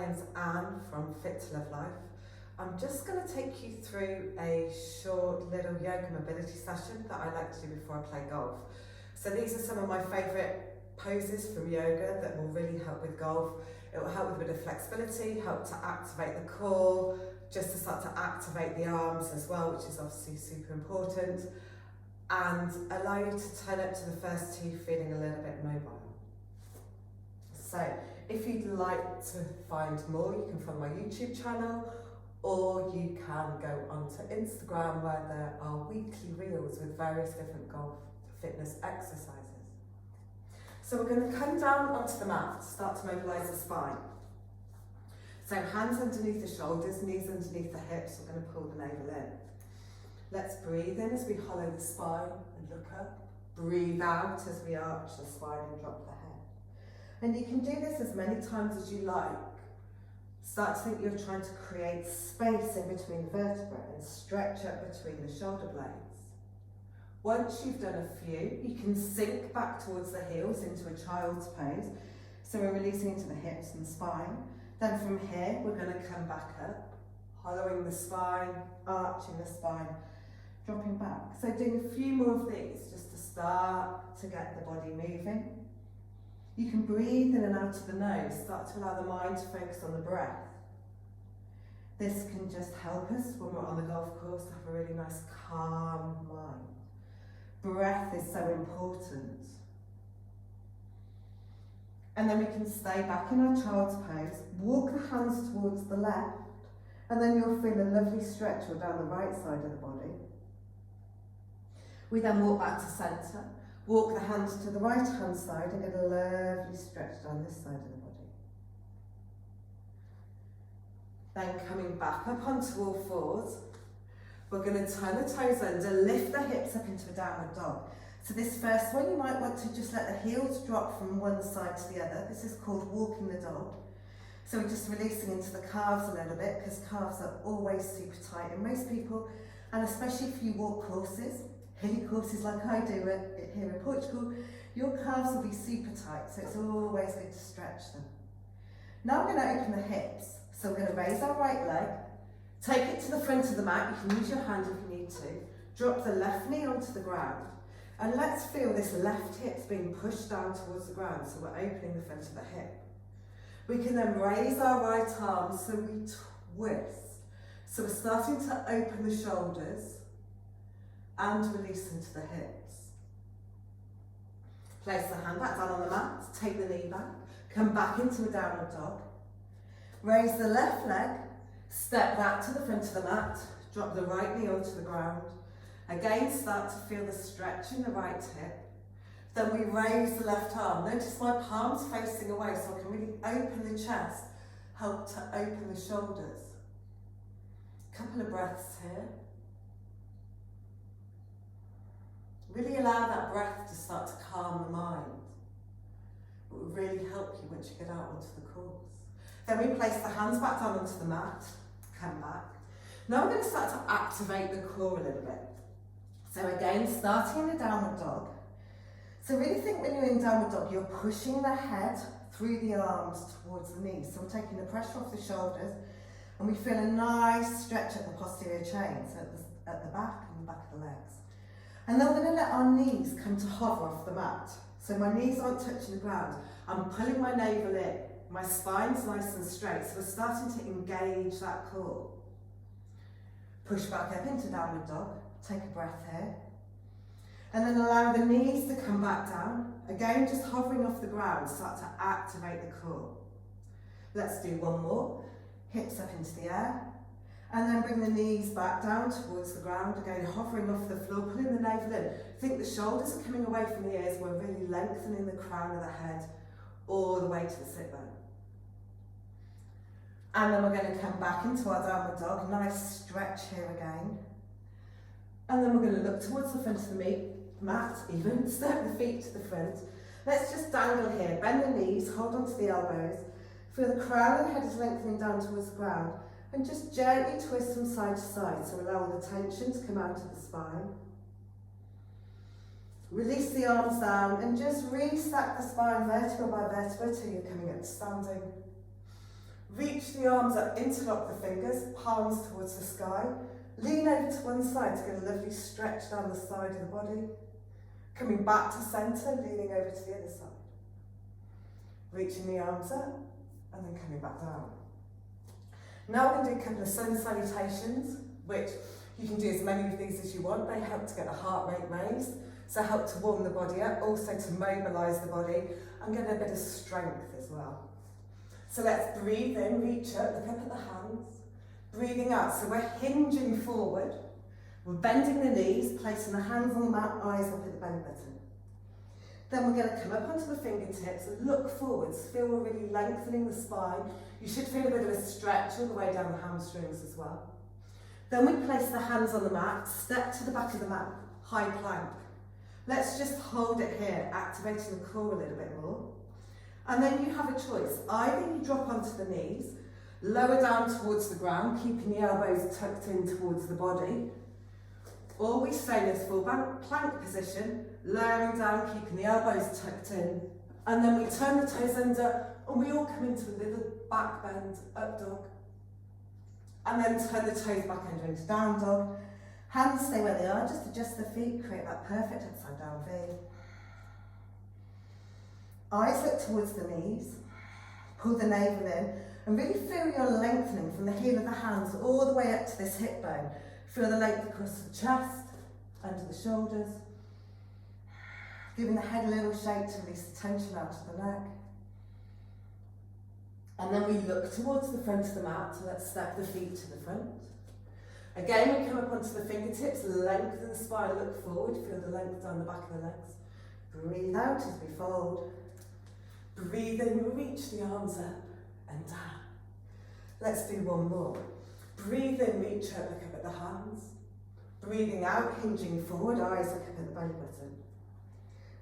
name's Anne from Fit to Love Life. I'm just going to take you through a short little yoga mobility session that I like to do before I play golf. So these are some of my favourite poses from yoga that will really help with golf. It will help with a bit of flexibility, help to activate the core, just to start to activate the arms as well, which is obviously super important, and allow you to turn up to the first two feeling a little bit mobile. So if you'd like to find more, you can follow my YouTube channel, or you can go onto Instagram where there are weekly reels with various different golf fitness exercises. So we're going to come down onto the mat to start to mobilise the spine. So hands underneath the shoulders, knees underneath the hips, we're going to pull the navel in. Let's breathe in as we hollow the spine and look up. Breathe out as we arch the spine and drop the head. And you can do this as many times as you like. Start to think you're trying to create space in between the vertebrae and stretch up between the shoulder blades. Once you've done a few, you can sink back towards the heels into a child's pose. So we're releasing into the hips and spine. Then from here, we're going to come back up, hollowing the spine, arching the spine, dropping back. So doing a few more of these just to start to get the body moving. You can breathe in and out of the nose, start to allow the mind to focus on the breath. This can just help us when we're on the golf course to have a really nice calm mind. Breath is so important. And then we can stay back in our child's pose, walk the hands towards the left, and then you'll feel a lovely stretch down the right side of the body. We then walk back to centre, walk the hands to the right hand side and get a lovely stretch down this side of the body. Then coming back up onto all fours, we're going to turn the toes under, lift the hips up into a downward dog. So this first one, you might want to just let the heels drop from one side to the other. This is called walking the dog. So we're just releasing into the calves a little bit, because calves are always super tight. And most people, and especially if you walk courses, hilly courses like I do here in Portugal, your calves will be super tight, so it's always good to stretch them. Now we're going to open the hips. So we're going to raise our right leg, take it to the front of the mat. You can use your hand if you need to. Drop the left knee onto the ground. And let's feel this left hip's being pushed down towards the ground, so we're opening the front of the hip. We can then raise our right arm, so we twist. So we're starting to open the shoulders and release into the hips. Place the hand back down on the mat, take the knee back, come back into a downward dog. Raise the left leg, step that to the front of the mat, drop the right knee onto the ground. Again, start to feel the stretch in the right hip. Then we raise the left arm. Notice my palms facing away so I can really open the chest, help to open the shoulders. Couple of breaths here. Really allow that breath to start to calm the mind. It will really help you once you get out onto the course. Then we place the hands back down onto the mat, come back. Now we're going to start to activate the core a little bit. So again, starting in a downward dog. So really think when you're in downward dog, you're pushing the head through the arms towards the knees. So we're taking the pressure off the shoulders, and we feel a nice stretch at the posterior chain, so at the back and the back of the legs. And then we're going to let our knees come to hover off the mat. So my knees aren't touching the ground. I'm pulling my navel in. My spine's nice and straight, so we're starting to engage that core. Push back up into downward dog. Take a breath here. And then allow the knees to come back down. Again, just hovering off the ground, start to activate the core. Let's do one more. Hips up into the air. And then bring the knees back down towards the ground. Again, hovering off the floor, pulling the navel in. Think the shoulders are coming away from the ears. We're really lengthening the crown of the head all the way to the sit bone. And then we're going to come back into our downward dog. Nice stretch here again. And then we're going to look towards the front of the mat, even step the feet to the front. Let's just dangle here, bend the knees, hold onto the elbows. Feel the crown of the head is lengthening down towards the ground. And just gently twist from side to side, so allow all the tension to come out of the spine. Release the arms down and just restack the spine vertebra by vertebra till you're coming up to standing. Reach Reach the arms up, interlock the fingers, palms towards the sky. Lean over to one side to get a lovely stretch down the side of the body. Coming back to centre, leaning over to the other side. Reaching the arms up, and then coming back down. Now we're going to do a couple of sun salutations, which you can do as many of these as you want. They help to get the heart rate raised, so help to warm the body up, also to mobilise the body, and get a bit of strength as well. So let's breathe in, reach up, look up at the hands. Breathing out, so we're hinging forward. We're bending the knees, placing the hands on the mat, eyes up at the belly button. Then we're going to come up onto the fingertips, look forwards, feel we're really lengthening the spine. You should feel a bit of a stretch all the way down the hamstrings as well. Then we place the hands on the mat, step to the back of the mat, high plank. Let's just hold it here, activating the core a little bit more. And then you have a choice. Either you drop onto the knees, lower down towards the ground, keeping the elbows tucked in towards the body, or we stay in this full plank position, lowering down, keeping the elbows tucked in, and then we turn the toes under, and we all come into a little back bend, up dog, and then turn the toes back under into down dog. Hands stay where they are, just adjust the feet, create that perfect upside down V. Eyes look towards the knees, pull the navel in, and really feel your lengthening from the heel of the hands all the way up to this hip bone. Feel the length across the chest, under the shoulders, giving the head a little shake to release the tension out of the neck. And then we look towards the front of the mat, so let's step the feet to the front. Again, we come up onto the fingertips, lengthen the spine, look forward, feel the length down the back of the legs. Breathe out as we fold. Breathe in, reach the arms up and down. Let's do one more. Breathe in, reach up, look up at the hands. Breathing out, hinging forward, eyes look up at the belly button.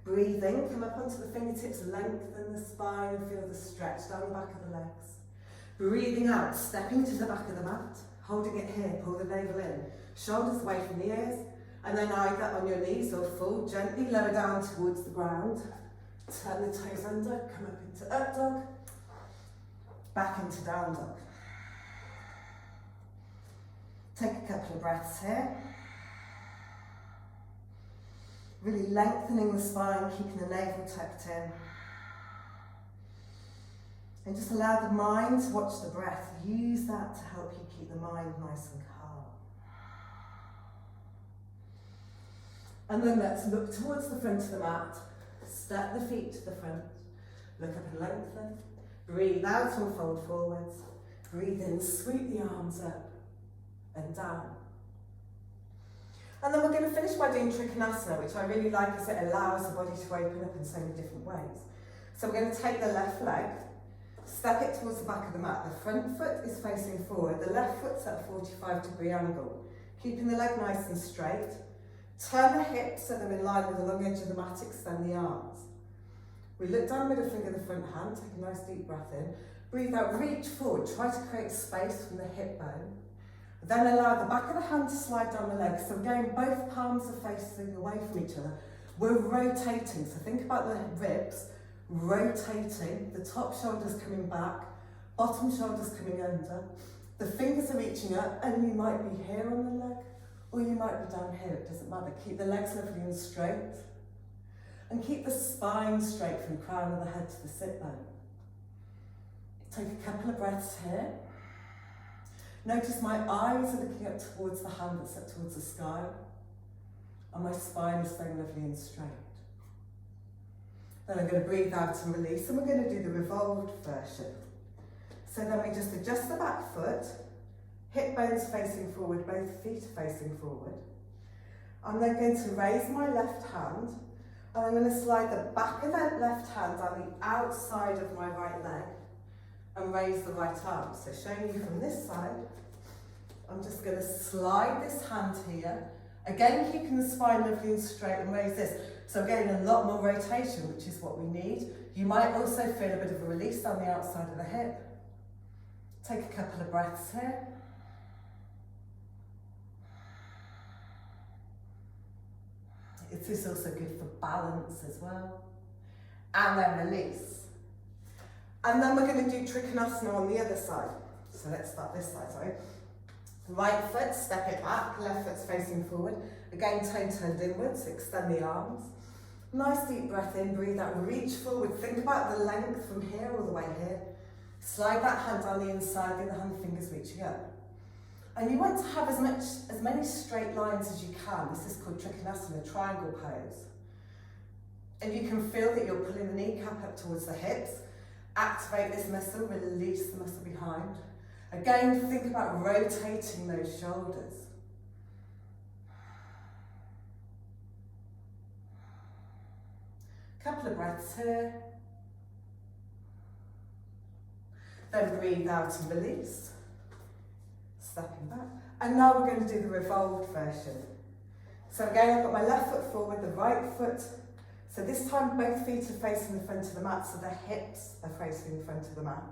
Breathe in, come up onto the fingertips, lengthen the spine and feel the stretch down the back of the legs. Breathing out, stepping to the back of the mat, holding it here, pull the navel in, shoulders away from the ears, and then either on your knees or full, gently lower down towards the ground. Turn the toes under, come up into up dog, back into down dog. Take a couple of breaths here. Really lengthening the spine, keeping the navel tucked in. And just allow the mind to watch the breath. Use that to help you keep the mind nice and calm. And then let's look towards the front of the mat. Step the feet to the front. Look up and lengthen. Breathe out and fold forwards. Breathe in, sweep the arms up and down. And then we're going to finish by doing Trikonasana, which I really like as it allows the body to open up in so many different ways. So we're going to take the left leg, step it towards the back of the mat. The front foot is facing forward, the left foot's at a 45-degree angle. Keeping the leg nice and straight. Turn the hips so they're in line with the long edge of the mat, extend the arms. We look down, middle finger, the front hand, take a nice deep breath in. Breathe out, reach forward, try to create space from the hip bone. Then allow the back of the hand to slide down the leg. So again, both palms are facing away from each other. We're rotating, so think about the ribs, rotating, the top shoulders coming back, bottom shoulders coming under. The fingers are reaching up, and you might be here on the leg, or you might be down here, it doesn't matter. Keep the legs lovely and straight. And keep the spine straight from the crown of the head to the sit bone. Take a couple of breaths here. Notice my eyes are looking up towards the hand that's up towards the sky, and my spine is staying lovely and straight. Then I'm going to breathe out and release, and we're going to do the revolved version. So then we just adjust the back foot, hip bones facing forward, both feet facing forward. I'm then going to raise my left hand, and I'm going to slide the back of that left hand down the outside of my right leg, and raise the right arm. So showing you from this side, I'm just going to slide this hand here. Again, keeping the spine lovely and straight, and raise this. So getting a lot more rotation, which is what we need. You might also feel a bit of a release down the outside of the hip. Take a couple of breaths here. It is also good for balance as well. And then release. And then we're going to do Trikonasana on the other side. So let's start this side, sorry. Right foot, step it back, left foot's facing forward. Again, toe turned inwards, extend the arms. Nice deep breath in, breathe out, reach forward. Think about the length from here all the way here. Slide that hand down the inside, the other hand, fingers reaching up. And you want to have as many straight lines as you can. This is called Trikonasana, triangle pose. And you can feel that you're pulling the kneecap up towards the hips. Activate this muscle, release the muscle behind. Again, think about rotating those shoulders. Couple of breaths here. Then breathe out and release. Stepping back. And now we're going to do the revolved version. So again, I've got my left foot forward, the right foot. So this time both feet are facing the front of the mat, so the hips are facing the front of the mat.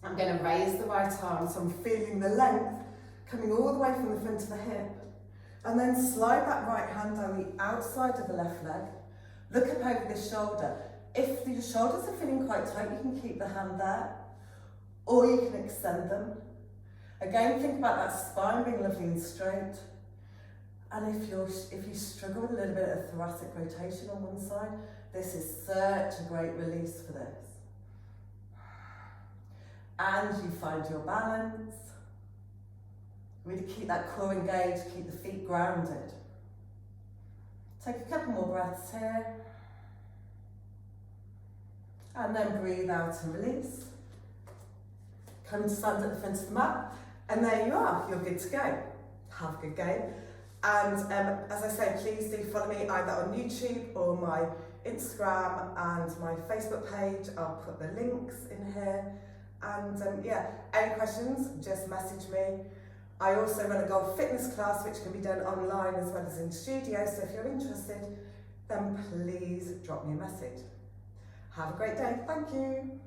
I'm going to raise the right arm, so I'm feeling the length coming all the way from the front of the hip. And then slide that right hand down the outside of the left leg. Look up over the shoulder. If your shoulders are feeling quite tight, you can keep the hand there, or you can extend them. Again, think about that spine being lovely and straight. And if you struggle with a little bit of thoracic rotation on one side, this is such a great release for this. And you find your balance. Really keep that core engaged, keep the feet grounded. Take a couple more breaths here. And then breathe out and release. Come to stand at the front of the mat. And there you are, you're good to go. Have a good game. And as I say, please do follow me either on YouTube or my Instagram and my Facebook page. I'll put the links in here. And yeah, any questions, just message me. I also run a golf fitness class which can be done online as well as in studio, so if you're interested, then please drop me a message. Have a great day, thank you.